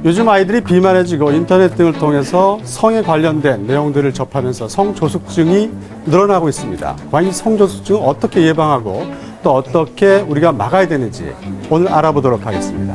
요즘 아이들이 비만해지고 인터넷 등을 통해서 성에 관련된 내용들을 접하면서 성조숙증이 늘어나고 있습니다. 과연 이 성조숙증을 어떻게 예방하고 또 어떻게 우리가 막아야 되는지 오늘 알아보도록 하겠습니다.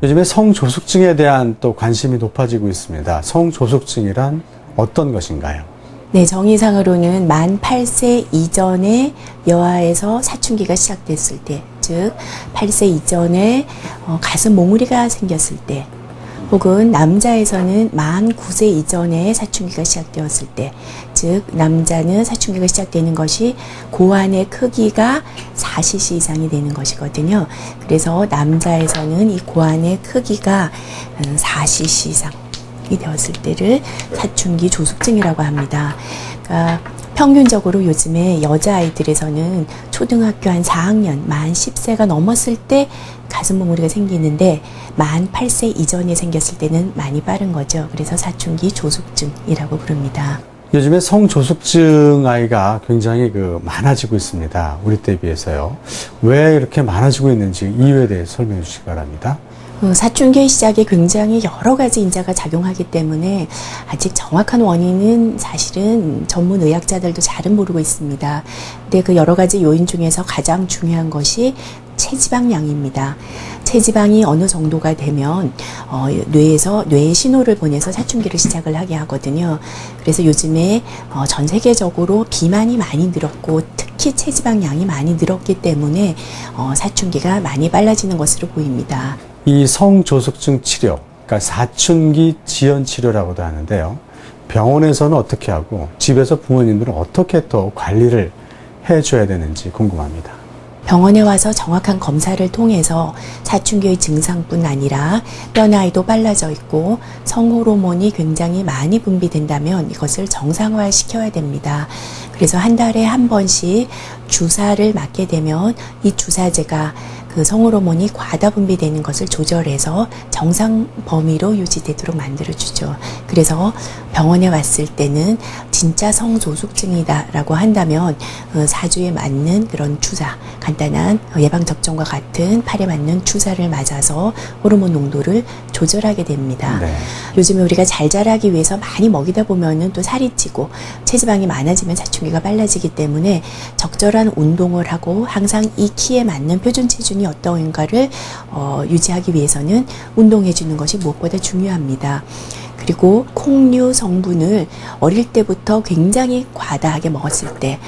요즘에 성조숙증에 대한 또 관심이 높아지고 있습니다. 성조숙증이란 어떤 것인가요? 네, 정의상으로는 만 8세 이전에 여아에서 사춘기가 시작됐을 때, 즉 8세 이전에 가슴 몽우리가 생겼을 때, 혹은 남자에서는 만 9세 이전에 사춘기가 시작되었을 때, 즉 남자는 사춘기가 시작되는 것이 고환의 크기가 4cc 이상이 되는 것이거든요. 그래서 남자에서는 이 고환의 크기가 4cc 이상이 되었을 때를 사춘기 조숙증이라고 합니다. 그러니까 평균적으로 요즘에 여자아이들에서는 초등학교 한 4학년, 만 10세가 넘었을 때 가슴 몽우리가 생기는데 만 8세 이전에 생겼을 때는 많이 빠른 거죠. 그래서 사춘기 조숙증이라고 부릅니다. 요즘에 성조숙증 아이가 굉장히 많아지고 있습니다. 우리 때에 비해서요. 왜 이렇게 많아지고 있는지 이유에 대해서 설명해 주시기 바랍니다. 사춘기의 시작에 굉장히 여러 가지 인자가 작용하기 때문에 아직 정확한 원인은 사실은 전문 의학자들도 잘은 모르고 있습니다. 근데 그 여러 가지 요인 중에서 가장 중요한 것이 체지방량입니다. 체지방이 어느 정도가 되면 뇌에 신호를 보내서 사춘기를 시작을 하게 하거든요. 그래서 요즘에 전 세계적으로 비만이 많이 늘었고 특히 체지방량이 많이 늘었기 때문에 사춘기가 많이 빨라지는 것으로 보입니다. 이 성조숙증 치료, 그러니까 사춘기 지연 치료라고도 하는데요. 병원에서는 어떻게 하고 집에서 부모님들은 어떻게 또 관리를 해줘야 되는지 궁금합니다. 병원에 와서 정확한 검사를 통해서 사춘기의 증상뿐 아니라 뼈 나이도 빨라져 있고 성호르몬이 굉장히 많이 분비된다면 이것을 정상화시켜야 됩니다. 그래서 한 달에 한 번씩 주사를 맞게 되면 이 주사제가 그 성호르몬이 과다 분비되는 것을 조절해서 정상 범위로 유지되도록 만들어주죠. 그래서 병원에 왔을 때는 진짜 성조숙증이다라고 한다면 사주에 맞는 그런 주사, 간단한 예방접종과 같은 팔에 맞는 주사를 맞아서 호르몬 농도를 조절하게 됩니다. 네. 요즘에 우리가 잘 자라기 위해서 많이 먹이다 보면은 또 살이 찌고 체지방이 많아지면 사춘기가 빨라지기 때문에 적절한 운동을 하고 항상 이 키에 맞는 표준 체중이 어떠한가를 유지하기 위해서는 운동해 주는 것이 무엇보다 중요합니다. 그리고 콩류 성분을 어릴 때부터 굉장히 과다하게 먹었을 때,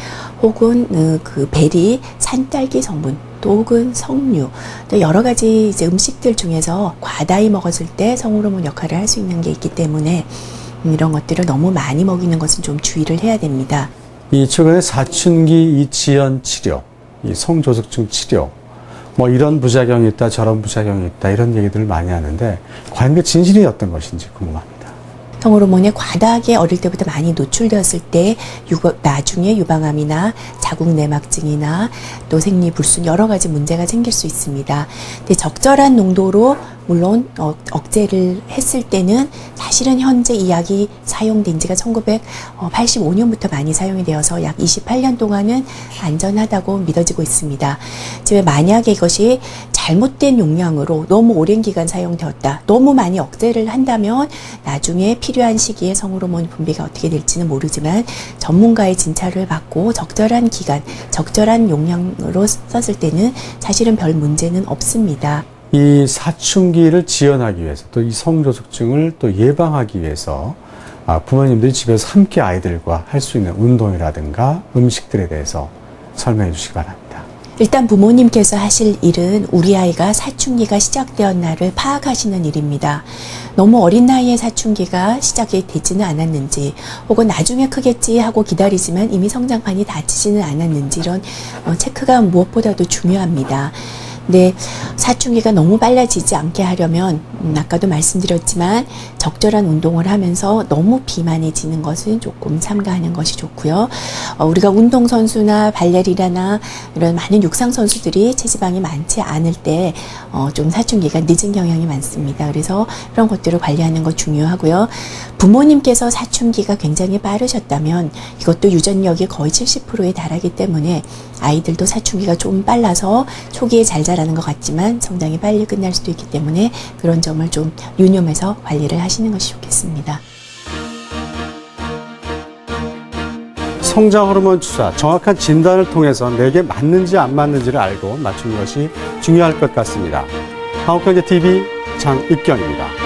혹은 그 베리, 산딸기 성분, 또 혹은 석류, 또 여러 가지 이제 음식들 중에서 과다히 먹었을 때 성호르몬 역할을 할 수 있는 게 있기 때문에 이런 것들을 너무 많이 먹이는 것은 좀 주의를 해야 됩니다. 이 최근에 사춘기 이 지연 치료, 이 성조숙증 치료, 뭐 이런 부작용이 있다, 저런 부작용이 있다, 이런 얘기들을 많이 하는데 과연 그 진실이 어떤 것인지 궁금합니다. 성호르몬에 과다하게 어릴 때부터 많이 노출되었을 때 나중에 유방암이나 자궁내막증이나 또 생리불순 여러 가지 문제가 생길 수 있습니다. 근데 적절한 농도로 물론 억제를 했을 때는 사실은 현재 이 약이 사용된 지가 1985년부터 많이 사용이 되어서 약 28년 동안은 안전하다고 믿어지고 있습니다. 지금 만약에 이것이 잘못된 용량으로 너무 오랜 기간 사용되었다, 너무 많이 억제를 한다면 나중에 필요한 시기에 성호르몬 분비가 어떻게 될지는 모르지만 전문가의 진찰을 받고 적절한 기간, 적절한 용량으로 썼을 때는 사실은 별 문제는 없습니다. 이 사춘기를 지연하기 위해서 또 이 성조숙증을 또 예방하기 위해서 부모님들이 집에서 함께 아이들과 할 수 있는 운동이라든가 음식들에 대해서 설명해 주시기 바랍니다. 일단 부모님께서 하실 일은 우리 아이가 사춘기가 시작되었나를 파악하시는 일입니다. 너무 어린 나이에 사춘기가 시작이 되지는 않았는지, 혹은 나중에 크겠지 하고 기다리지만 이미 성장판이 닫히지는 않았는지, 이런 체크가 무엇보다도 중요합니다. 근데 사춘기가 너무 빨라지지 않게 하려면 아까도 말씀드렸지만 적절한 운동을 하면서 너무 비만해지는 것은 조금 삼가하는 것이 좋고요. 우리가 운동선수나 발레리나나 이런 많은 육상선수들이 체지방이 많지 않을 때 좀 사춘기가 늦은 경향이 많습니다. 그래서 그런 것들을 관리하는 거 중요하고요. 부모님께서 사춘기가 굉장히 빠르셨다면 이것도 유전력이 거의 70%에 달하기 때문에 아이들도 사춘기가 좀 빨라서 초기에 잘 자라는 것 같지만 상당히 빨리 끝날 수도 있기 때문에 그런 점을 좀 유념해서 관리를 하시는 것이 좋겠습니다. 성장 호르몬 주사, 정확한 진단을 통해서 내게 맞는지 안 맞는지를 알고 맞추는 것이 중요할 것 같습니다. 한국경제TV 장익경입니다.